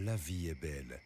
la vie est belle.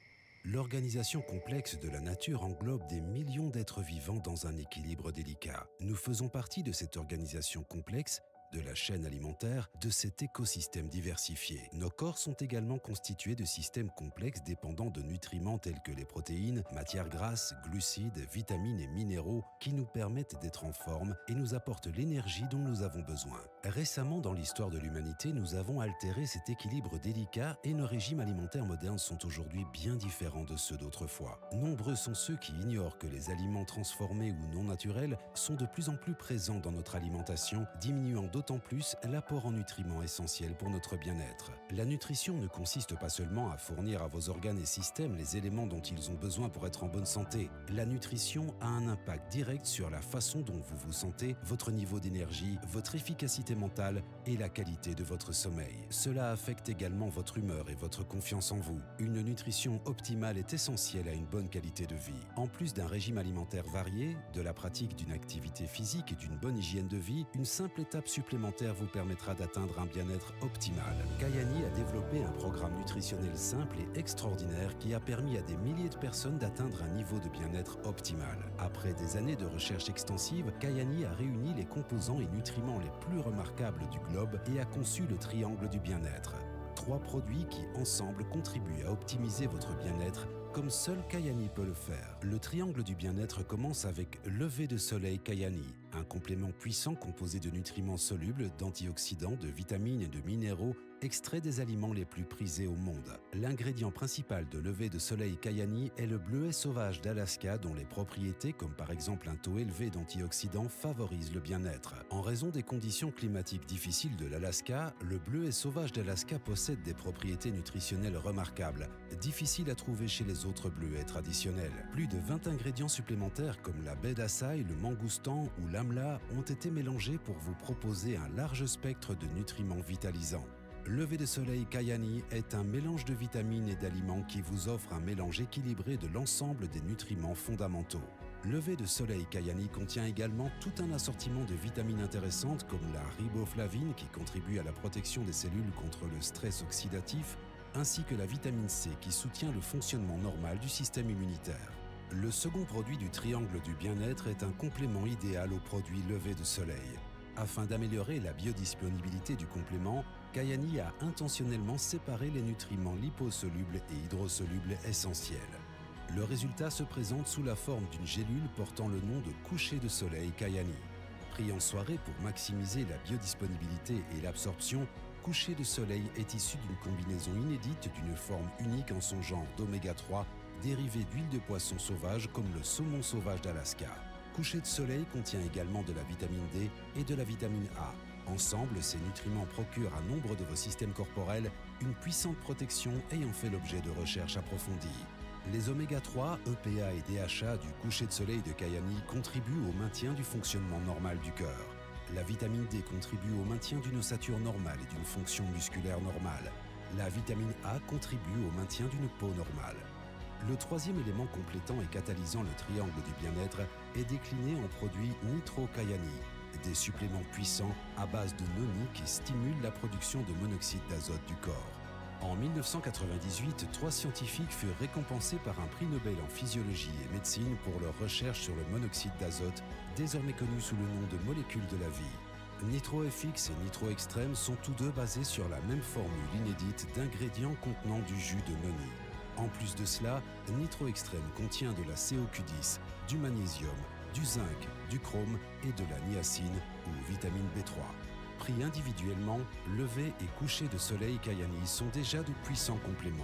L'organisation complexe de la nature englobe des millions d'êtres vivants dans un équilibre délicat. Nous faisons partie de cette organisation complexe, de la chaîne alimentaire, de cet écosystème diversifié. Nos corps sont également constitués de systèmes complexes dépendant de nutriments tels que les protéines, matières grasses, glucides, vitamines et minéraux qui nous permettent d'être en forme et nous apportent l'énergie dont nous avons besoin. Récemment, dans l'histoire de l'humanité, nous avons altéré cet équilibre délicat et nos régimes alimentaires modernes sont aujourd'hui bien différents de ceux d'autrefois. Nombreux sont ceux qui ignorent que les aliments transformés ou non naturels sont de plus en plus présents dans notre alimentation, diminuant d'autant plus l'apport en nutriments essentiels pour notre bien-être. La nutrition ne consiste pas seulement à fournir à vos organes et systèmes les éléments dont ils ont besoin pour être en bonne santé. La nutrition a un impact direct sur la façon dont vous vous sentez, votre niveau d'énergie, votre efficacité mentale et la qualité de votre sommeil. Cela affecte également votre humeur et votre confiance en vous. Une nutrition optimale est essentielle à une bonne qualité de vie. En plus d'un régime alimentaire varié, de la pratique d'une activité physique et d'une bonne hygiène de vie, une simple étape supplémentaire vous permettra d'atteindre un bien-être optimal. Kayani a développé un programme nutritionnel simple et extraordinaire qui a permis à des milliers de personnes d'atteindre un niveau de bien-être optimal. Après des années de recherche extensive, Kayani a réuni les composants et nutriments les plus remarquables du globe et a conçu le triangle du bien-être. 3 produits qui, ensemble, contribuent à optimiser votre bien-être comme seul Kayani peut le faire. Le triangle du bien-être commence avec Lever de soleil Kayani, un complément puissant composé de nutriments solubles, d'antioxydants, de vitamines et de minéraux extraits des aliments les plus prisés au monde. L'ingrédient principal de Lever de soleil Kayani est le bleuet sauvage d'Alaska dont les propriétés, comme par exemple un taux élevé d'antioxydants, favorisent le bien-être. En raison des conditions climatiques difficiles de l'Alaska, le bleuet sauvage d'Alaska possède des propriétés nutritionnelles remarquables, difficiles à trouver chez les autres bleuets traditionnels. Plus de 20 ingrédients supplémentaires comme la baie d'Açaï, le mangoustan ou l'amla ont été mélangés pour vous proposer un large spectre de nutriments vitalisants. Lever de soleil Kayani est un mélange de vitamines et d'aliments qui vous offre un mélange équilibré de l'ensemble des nutriments fondamentaux. Lever de soleil Kayani contient également tout un assortiment de vitamines intéressantes comme la riboflavine qui contribue à la protection des cellules contre le stress oxydatif, ainsi que la vitamine C qui soutient le fonctionnement normal du système immunitaire. Le second produit du triangle du bien-être est un complément idéal au produit lever de soleil. Afin d'améliorer la biodisponibilité du complément, Kayani a intentionnellement séparé les nutriments liposolubles et hydrosolubles essentiels. Le résultat se présente sous la forme d'une gélule portant le nom de coucher de soleil Kayani. Pris en soirée pour maximiser la biodisponibilité et l'absorption, coucher de soleil est issu d'une combinaison inédite d'une forme unique en son genre d'oméga 3, dérivé d'huile de poisson sauvage comme le saumon sauvage d'Alaska. Coucher de soleil contient également de la vitamine D et de la vitamine A. Ensemble, ces nutriments procurent à nombre de vos systèmes corporels une puissante protection ayant fait l'objet de recherches approfondies. Les oméga 3, EPA et DHA du coucher de soleil de Kayani contribuent au maintien du fonctionnement normal du cœur. La vitamine D contribue au maintien d'une ossature normale et d'une fonction musculaire normale. La vitamine A contribue au maintien d'une peau normale. Le troisième élément complétant et catalysant le triangle du bien-être est décliné en produit Nitro-Kayani, des suppléments puissants à base de noni qui stimulent la production de monoxyde d'azote du corps. En 1998, 3 scientifiques furent récompensés par un prix Nobel en physiologie et médecine pour leurs recherches sur le monoxyde d'azote, désormais connu sous le nom de molécule de la vie. NitroFX et NitroExtreme sont tous deux basés sur la même formule inédite d'ingrédients contenant du jus de noni. En plus de cela, NitroExtreme contient de la CoQ10, du magnésium, du zinc, du chrome et de la niacine ou vitamine B3. Pris individuellement, lever et coucher de soleil Kayani sont déjà de puissants compléments.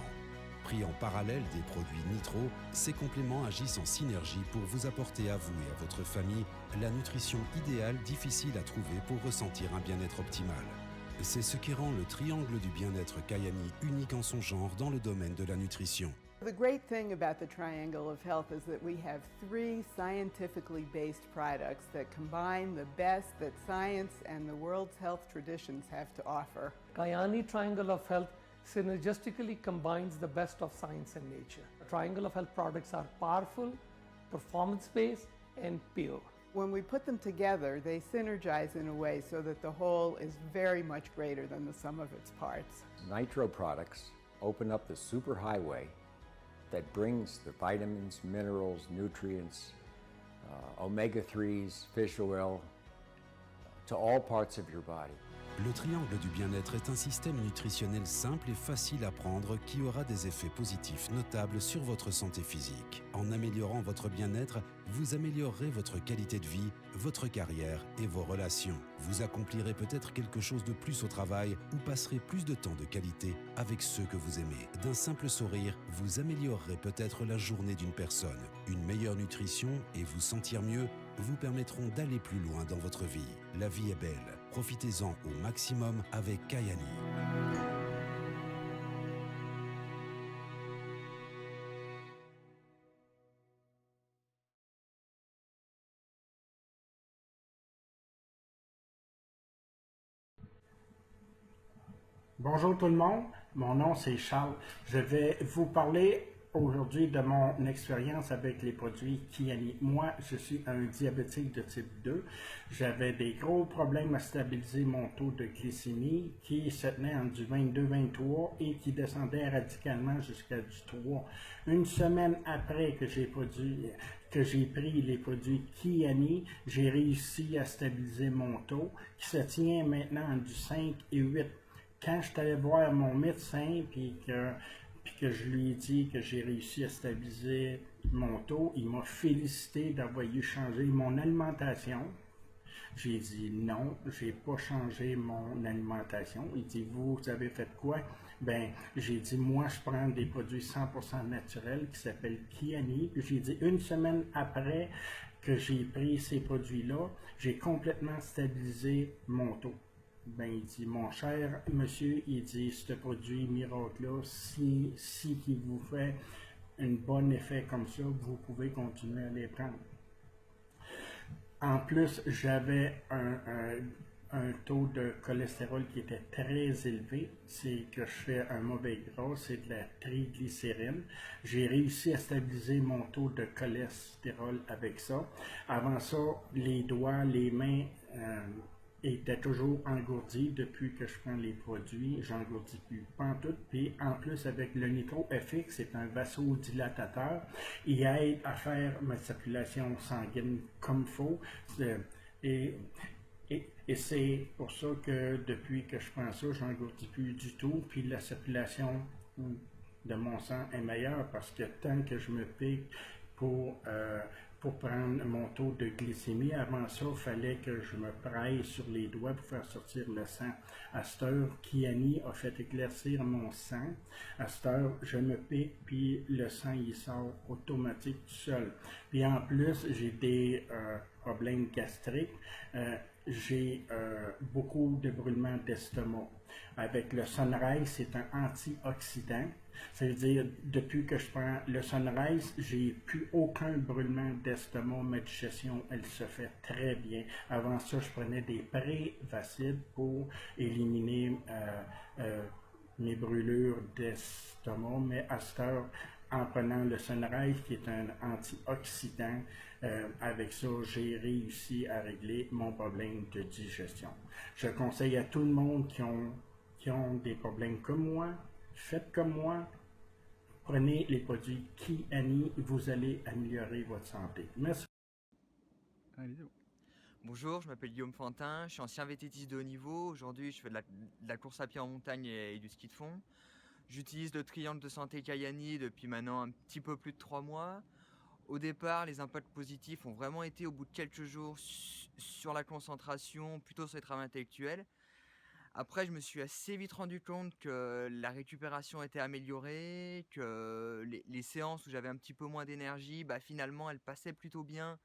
Pris en parallèle des produits Nitro, ces compléments agissent en synergie pour vous apporter à vous et à votre famille la nutrition idéale difficile à trouver pour ressentir un bien-être optimal. C'est ce qui rend le triangle du bien-être Kayani unique en son genre dans le domaine de la nutrition. The great thing about the Triangle of Health is that we have 3 scientifically based products that combine the best that science and the world's health traditions have to offer. Kayani Triangle of Health synergistically combines the best of science and nature. Triangle of Health products are powerful, performance-based, and pure. When we put them together, they synergize in a way so that the whole is very much greater than the sum of its parts. Nitro products open up the superhighway that brings the vitamins, minerals, nutrients, omega-3s, fish oil, to all parts of your body. Le triangle du bien-être est un système nutritionnel simple et facile à prendre qui aura des effets positifs notables sur votre santé physique. En améliorant votre bien-être, vous améliorerez votre qualité de vie, votre carrière et vos relations. Vous accomplirez peut-être quelque chose de plus au travail ou passerez plus de temps de qualité avec ceux que vous aimez. D'un simple sourire, vous améliorerez peut-être la journée d'une personne. Une meilleure nutrition et vous sentir mieux vous permettront d'aller plus loin dans votre vie. La vie est belle. Profitez-en au maximum avec Kyani. Bonjour tout le monde, mon nom c'est Charles. Je vais vous parler aujourd'hui de mon expérience avec les produits Kyani. Moi, je suis un diabétique de type 2. J'avais des gros problèmes à stabiliser mon taux de glycémie qui se tenait entre du 22-23 et qui descendait radicalement jusqu'à du 3. Une semaine après que j'ai pris les produits Kyani, j'ai réussi à stabiliser mon taux qui se tient maintenant entre du 5 et 8. Quand je suis allé voir mon médecin puis que je lui ai dit que j'ai réussi à stabiliser mon taux, il m'a félicité d'avoir eu changé mon alimentation. J'ai dit non, j'ai pas changé mon alimentation. Il dit, vous avez fait quoi? Ben, j'ai dit, moi, je prends des produits 100% naturels qui s'appellent Kyani. Puis j'ai dit, une semaine après que j'ai pris ces produits-là, j'ai complètement stabilisé mon taux. Ben, il dit, mon cher monsieur, il dit, ce produit miracle-là, si qui vous fait un bon effet comme ça, vous pouvez continuer à les prendre. En plus, j'avais un taux de cholestérol qui était très élevé. C'est que je fais un mauvais gras, c'est de la triglycérine. J'ai réussi à stabiliser mon taux de cholestérol avec ça. Avant ça, les doigts, les mains étaient toujours engourdis. Depuis que je prends les produits, j'engourdis plus pantoute. Puis en plus, avec le NitroFX, c'est un vasodilatateur. Il aide à faire ma circulation sanguine comme il faut. Et c'est pour ça que depuis que je prends ça, j'engourdis plus du tout. Puis la circulation de mon sang est meilleure parce que tant que je me pique pour prendre mon taux de glycémie. Avant ça, il fallait que je me presse sur les doigts pour faire sortir le sang. À cette heure, Kyani a fait éclaircir mon sang. À cette heure, je me pique, puis le sang, il sort automatique tout seul. Puis en plus, j'ai des problèmes gastriques. J'ai beaucoup de brûlements d'estomac. Avec le Sunrise, c'est un antioxydant. Ça veut dire, depuis que je prends le Sunrise, j'ai plus aucun brûlement d'estomac. Ma digestion, elle se fait très bien. Avant ça, je prenais des Prévacid pour éliminer mes brûlures d'estomac. Mais à cette heure, en prenant le Sunrise, qui est un antioxydant, avec ça, j'ai réussi à régler mon problème de digestion. Je conseille à tout le monde qui ont des problèmes comme moi, faites comme moi, prenez les produits Kyani, vous allez améliorer votre santé. Merci. Bonjour, je m'appelle Guillaume Fantin, je suis ancien vététiste de haut niveau. Aujourd'hui, je fais de la course à pied en montagne et du ski de fond. J'utilise le triangle de santé Kyani depuis maintenant un petit peu plus de 3 mois. Au départ, les impacts positifs ont vraiment été au bout de quelques jours sur la concentration, plutôt sur les travaux intellectuels. Après, je me suis assez vite rendu compte que la récupération était améliorée, que les séances où j'avais un petit peu moins d'énergie, finalement, elles passaient plutôt bien.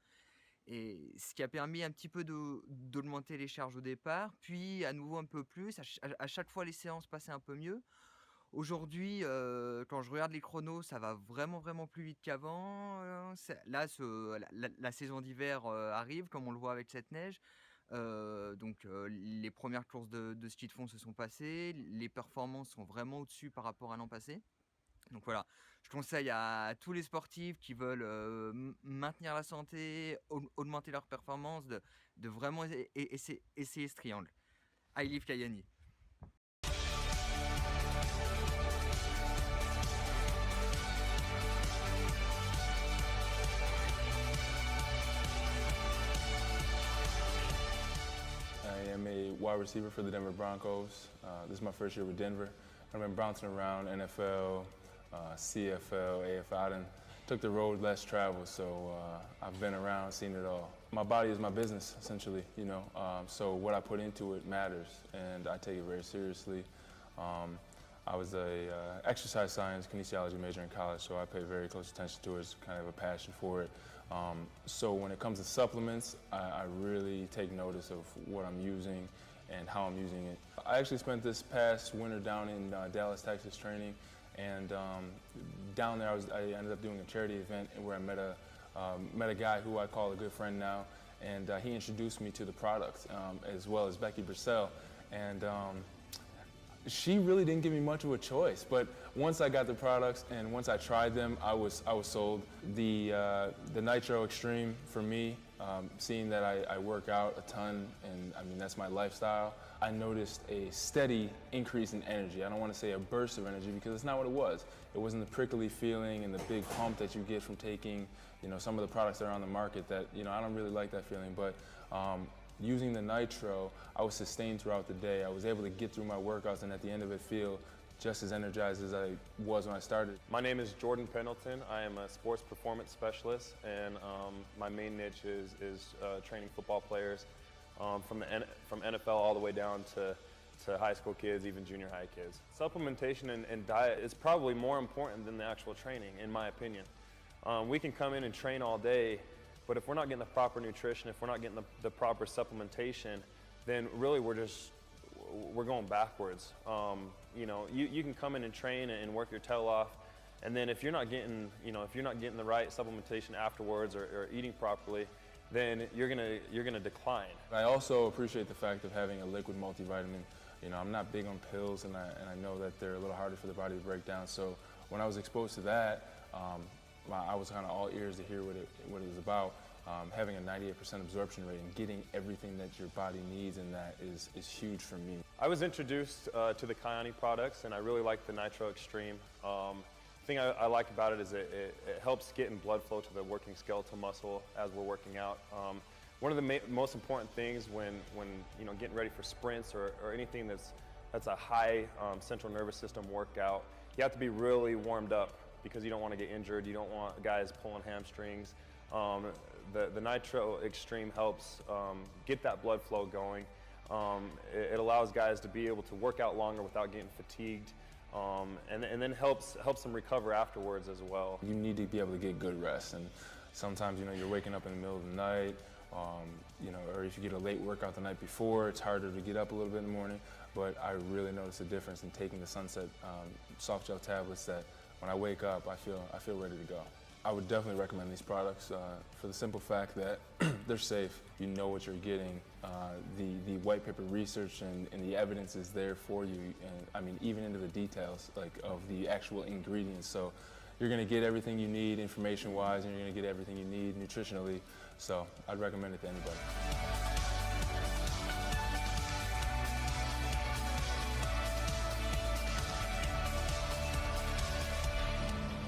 Et ce qui a permis un petit peu d'augmenter les charges au départ, puis à nouveau un peu plus. À chaque fois, les séances passaient un peu mieux. Aujourd'hui, quand je regarde les chronos, ça va vraiment plus vite qu'avant. Là, la saison d'hiver arrive, comme on le voit avec cette neige. Donc les premières courses de ski de fond se sont passées. Les performances sont vraiment au-dessus par rapport à l'an passé. Donc voilà, je conseille à tous les sportifs qui veulent maintenir la santé, augmenter leur performance, de vraiment essayer ce triangle. I live Kyani. wide receiver for the Denver Broncos. This is my first year with Denver. I've been bouncing around NFL, CFL, AFL, and took the road less traveled, so I've been around, seen it all. My body is my business, essentially, you know, so what I put into it matters, and I take it very seriously. I was a exercise science kinesiology major in college, so I pay very close attention to it. It's kind of a passion for it. So when it comes to supplements, I really take notice of what I'm using and how I'm using it. I actually spent this past winter down in Dallas, Texas training, and down there I ended up doing a charity event where I met a guy who I call a good friend now, and he introduced me to the product, as well as Becky Brissell. And she really didn't give me much of a choice, but once I got the products and once I tried them, I was sold. The Nitro Extreme for me, seeing that I work out a ton, and I mean that's my lifestyle, I noticed a steady increase in energy. I don't want to say a burst of energy because it's not what it was. It wasn't the prickly feeling and the big pump that you get from taking, you know, some of the products that are on the market that, you know, I don't really like that feeling, but using the Nitro, I was sustained throughout the day. I was able to get through my workouts and at the end of it feel just as energized as I was when I started. My name is Jordan Pendleton. I am a sports performance specialist, and my main niche is training football players from NFL all the way down to high school kids, even junior high kids. Supplementation and diet is probably more important than the actual training, in my opinion. We can come in and train all day, but if we're not getting the proper nutrition, if we're not getting the proper supplementation, then really we're going backwards. You know, you can come in and train and work your tail off, and then if you're not getting the right supplementation afterwards or eating properly, then you're gonna decline. I also appreciate the fact of having a liquid multivitamin. You know, I'm not big on pills, and I know that they're a little harder for the body to break down. So when I was exposed to that, I was kind of all ears to hear what it was about. Having a 98% absorption rate and getting everything that your body needs, and that is huge for me. I was introduced to the Kyani products, and I really like the Nitro Extreme. The thing I like about it is it helps getting blood flow to the working skeletal muscle as we're working out. One of the most important things when you know, getting ready for sprints or anything that's a high central nervous system workout, you have to be really warmed up because you don't want to get injured. You don't want guys pulling hamstrings. The Nitro Extreme helps get that blood flow going. It allows guys to be able to work out longer without getting fatigued, and then helps them recover afterwards as well. You need to be able to get good rest, and sometimes, you know, you're waking up in the middle of the night, you know, or if you get a late workout the night before, it's harder to get up a little bit in the morning. But I really notice a difference in taking the Sunset soft gel tablets, that when I wake up, I feel ready to go. I would definitely recommend these products for the simple fact that they're safe. You know what you're getting. The white paper research and the evidence is there for you. And I mean, even into the details of the actual ingredients. So you're going to get everything you need information-wise, and you're going to get everything you need nutritionally. So I'd recommend it to anybody.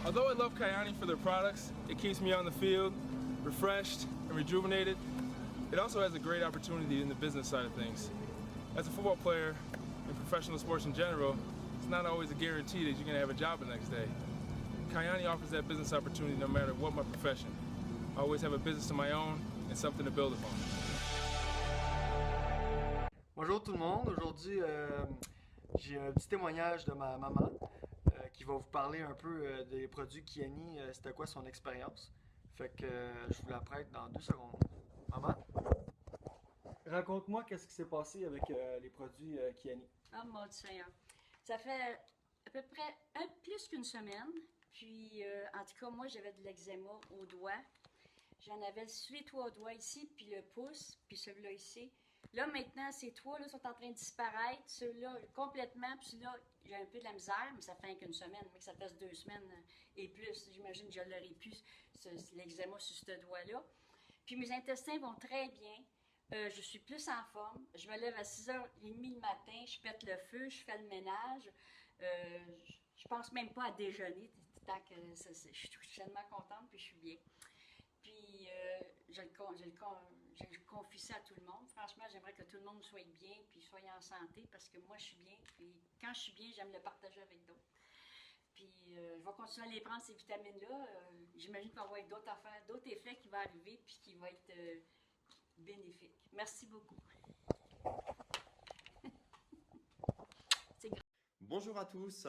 Although I love Kyani for their products, it keeps me on the field, refreshed and rejuvenated. It also has a great opportunity in the business side of things. As a football player and professional sports in general, it's not always a guarantee that you're going to have a job the next day. Kyani offers that business opportunity no matter what my profession. I always have a business of my own and something to build upon. Bonjour tout le monde. Aujourd'hui, j'ai un petit témoignage de ma maman qui va vous parler un peu des produits Kyani, c'était quoi son expérience. Fait que je vous la prête dans 2 secondes. Maman, raconte-moi qu'est-ce qui s'est passé avec les produits Kyani. Oh mon Dieu Seigneur. Ça fait à peu près plus qu'une semaine. Puis, en tout cas, moi, j'avais de l'eczéma au doigt. J'en avais sur les 3 doigts ici, puis le pouce, puis celui-là ici. Là, maintenant, ces 3 là sont en train de disparaître. Ceux-là, complètement. Puis là, j'ai un peu de la misère, mais ça fait qu'une semaine. Mais que ça fasse 2 semaines et plus. J'imagine que je l'aurais plus, l'eczéma sur ce doigt-là. Puis mes intestins vont très bien. Je suis plus en forme. Je me lève à 6h30 le matin. Je pète le feu, je fais le ménage. Je pense même pas à déjeuner. Tant que je suis tellement contente, puis je suis bien. Puis je le confie ça à tout le monde. Franchement, j'aimerais que tout le monde soit bien puis soit en santé parce que moi, je suis bien. Puis quand je suis bien, j'aime le partager avec d'autres. Puis je vais continuer à les prendre, ces vitamines-là. J'imagine qu'il va y avoir d'autres affaires, d'autres effets qui vont arriver puis qui vont être bénéfiques. Merci beaucoup. Bonjour à tous,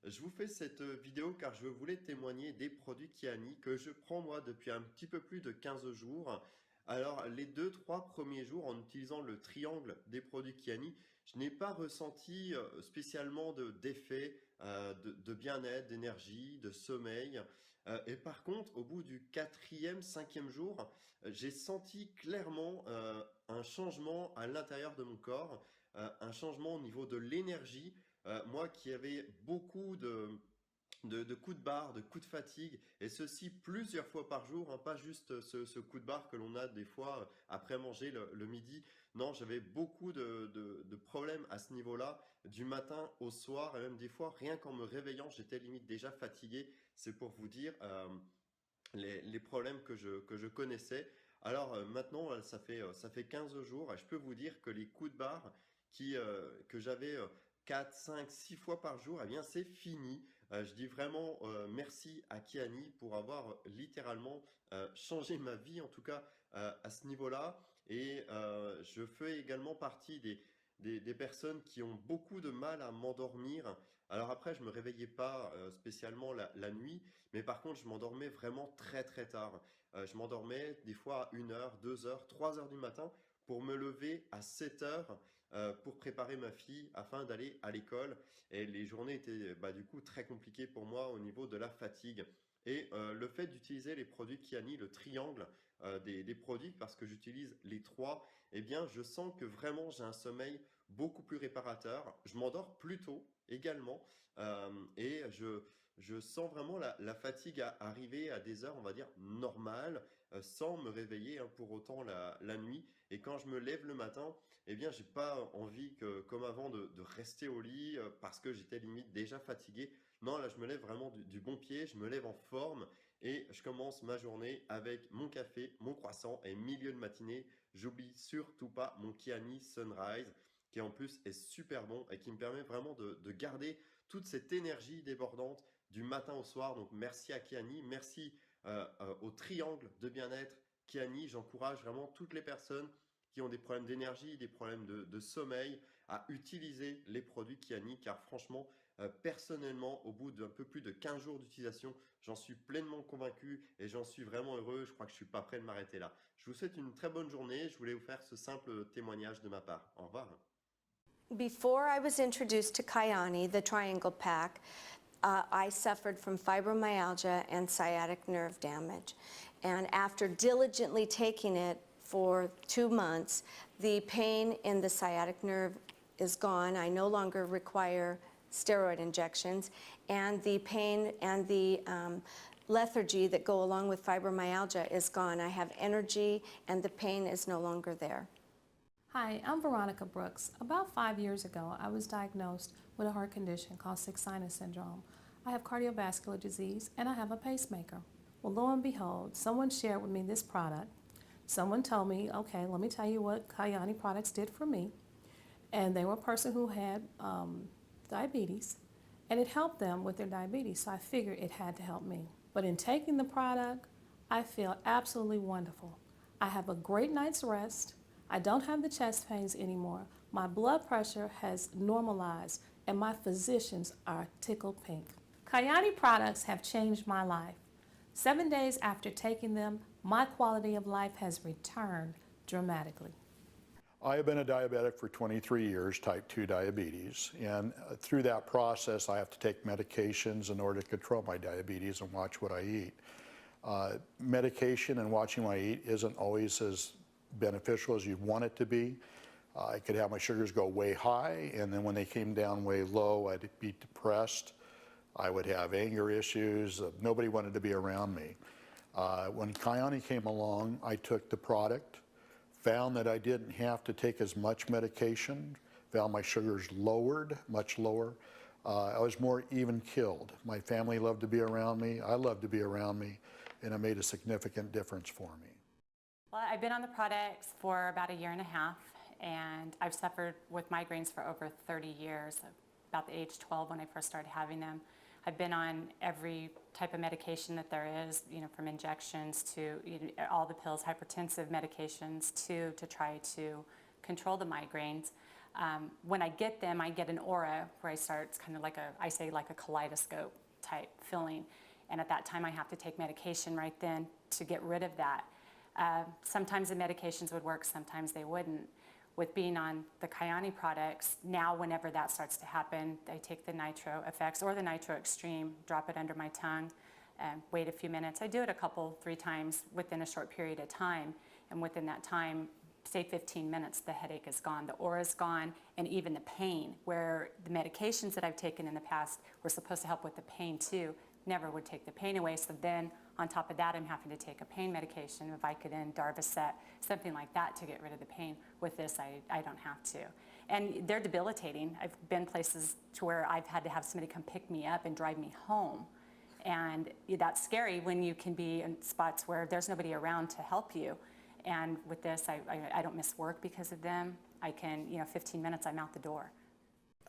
je vous fais cette vidéo car je voulais témoigner des produits Kyani que je prends moi depuis un petit peu plus de 15 jours. Alors les 2-3 premiers jours en utilisant le triangle des produits Kyani, je n'ai pas ressenti spécialement d'effet de bien-être, d'énergie, de sommeil. Et par contre, au bout du 4e, 5e jour, j'ai senti clairement un changement à l'intérieur de mon corps, un changement au niveau de l'énergie. Moi qui avais beaucoup de coups de barre, de coups de fatigue, et ceci plusieurs fois par jour, hein, pas juste ce coup de barre que l'on a des fois après manger le midi. Non, j'avais beaucoup de problèmes à ce niveau-là, du matin au soir, et même des fois, rien qu'en me réveillant, j'étais limite déjà fatigué. C'est pour vous dire les problèmes que je connaissais. Alors maintenant, ça fait 15 jours, et je peux vous dire que les coups de barre que j'avais 4, 5, 6 fois par jour, eh bien c'est fini. Je dis vraiment merci à Kyani pour avoir littéralement changé ma vie, en tout cas à ce niveau-là. Et je fais également partie des personnes qui ont beaucoup de mal à m'endormir. Alors après, je ne me réveillais pas spécialement la nuit, mais par contre, je m'endormais vraiment très très tard. Je m'endormais des fois à 1h, 2h, 3h du matin pour me lever à 7h pour préparer ma fille afin d'aller à l'école. Et les journées étaient du coup très compliquées pour moi au niveau de la fatigue. Et le fait d'utiliser les produits Kyani, le triangle des produits, parce que j'utilise les trois, eh bien je sens que vraiment j'ai un sommeil beaucoup plus réparateur. Je m'endors plus tôt également et je sens vraiment la fatigue arriver à des heures, on va dire, normales, sans me réveiller pour autant la nuit. Et quand je me lève le matin, eh bien, j'ai pas envie comme avant de rester au lit parce que j'étais limite déjà fatigué. Non, là, je me lève vraiment du bon pied, je me lève en forme et je commence ma journée avec mon café, mon croissant et milieu de matinée, j'oublie surtout pas mon Kyani Sunrise qui en plus est super bon et qui me permet vraiment de garder toute cette énergie débordante du matin au soir. Donc, merci à Kyani, merci au triangle de bien-être Kyani. J'encourage vraiment toutes les personnes qui ont des problèmes d'énergie, des problèmes de sommeil, à utiliser les produits Kyani, car franchement, personnellement, au bout d'un peu plus de 15 jours d'utilisation, j'en suis pleinement convaincu et j'en suis vraiment heureux. Je crois que je ne suis pas prêt de m'arrêter là. Je vous souhaite une très bonne journée. Je voulais vous faire ce simple témoignage de ma part. Au revoir. Before I was introduced to Kyani, the Triangle Pack, I suffered from fibromyalgia and sciatic nerve damage. And after diligently taking it for 2 months, the pain in the sciatic nerve is gone. I no longer require steroid injections, and the pain and the lethargy that go along with fibromyalgia is gone. I have energy, and the pain is no longer there. Hi, I'm Veronica Brooks. About 5 years ago, I was diagnosed with a heart condition called sick sinus syndrome. I have cardiovascular disease, and I have a pacemaker. Well, lo and behold, someone shared with me this product. Someone told me, okay, let me tell you what Kyani products did for me. And they were a person who had diabetes, and it helped them with their diabetes, so I figured it had to help me. But in taking the product, I feel absolutely wonderful. I have a great night's rest. I don't have the chest pains anymore. My blood pressure has normalized, and my physicians are tickled pink. Kyani products have changed my life. 7 days after taking them, my quality of life has returned dramatically. I have been a diabetic for 23 years, type 2 diabetes, and through that process I have to take medications in order to control my diabetes and watch what I eat. Medication and watching what I eat isn't always as beneficial as you'd want it to be. I could have my sugars go way high, and then when they came down way low, I'd be depressed. I would have anger issues. Nobody wanted to be around me. When Kyani came along, I took the product, found that I didn't have to take as much medication, found my sugars lowered, much lower. I was more even-keeled. My family loved to be around me. I loved to be around me, and it made a significant difference for me. Well, I've been on the products for about a year and a half, and I've suffered with migraines for over 30 years, about the age 12 when I first started having them. I've been on every type of medication that there is, from injections to all the pills, hypertensive medications to try to control the migraines. When I get them, I get an aura where it's kind of like a kaleidoscope type feeling. And at that time, I have to take medication right then to get rid of that. Sometimes the medications would work, sometimes they wouldn't. With being on the Kyani products, now whenever that starts to happen, I take the Nitro Effects or the Nitro Extreme, drop it under my tongue, wait a few minutes. I do it 3 times within a short period of time, and within that time, say 15 minutes, the headache is gone, the aura is gone, and even the pain, where the medications that I've taken in the past were supposed to help with the pain too, never would take the pain away. So then on top of that, I'm having to take a pain medication, Vicodin, Darvocet, something like that to get rid of the pain. With this, I don't have to. And they're debilitating. I've been places to where I've had to have somebody come pick me up and drive me home. And that's scary when you can be in spots where there's nobody around to help you. And with this, I don't miss work because of them. I can, 15 minutes, I'm out the door.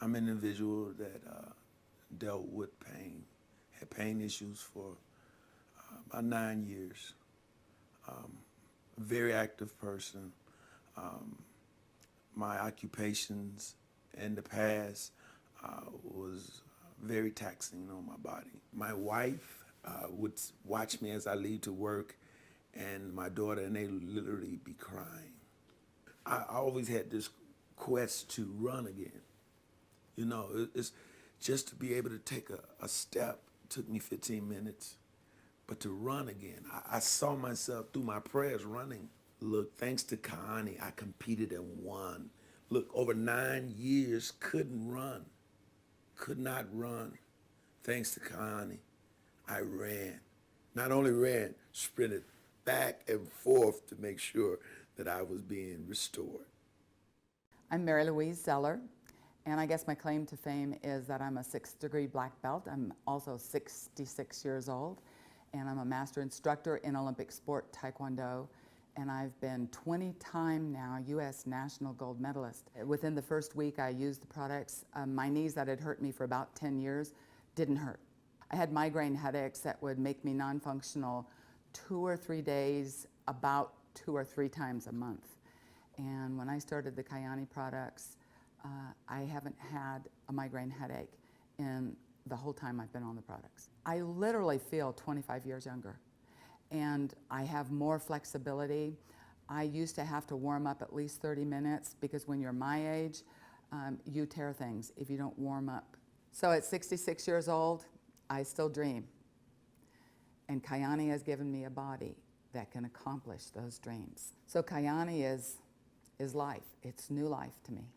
I'm an individual that dealt with pain, had pain issues for about 9 years. A very active person. My occupations in the past was very taxing on my body. My wife would watch me as I leave to work, and my daughter, and they literally be crying. I always had this quest to run again. It's just to be able to take a step. Took me 15 minutes, but to run again, I saw myself through my prayers running. Look, thanks to Kyani, I competed and won. Look, over 9 years, couldn't run, could not run. Thanks to Kyani, I ran. Not only ran, sprinted back and forth to make sure that I was being restored. I'm Mary Louise Zeller, and I guess my claim to fame is that I'm a 6th degree black belt. I'm also 66 years old, and I'm a master instructor in Olympic sport Taekwondo, and I've been 20-time now U.S. national gold medalist. Within the first week I used the products, my knees that had hurt me for about 10 years didn't hurt. I had migraine headaches that would make me non-functional 2 or 3 days, about 2 or 3 times a month. And when I started the Kyani products, I haven't had a migraine headache in the whole time I've been on the products. I literally feel 25 years younger, and I have more flexibility. I used to have to warm up at least 30 minutes because when you're my age, you tear things if you don't warm up. So at 66 years old, I still dream. And Kyani has given me a body that can accomplish those dreams. So Kyani is life. It's new life to me.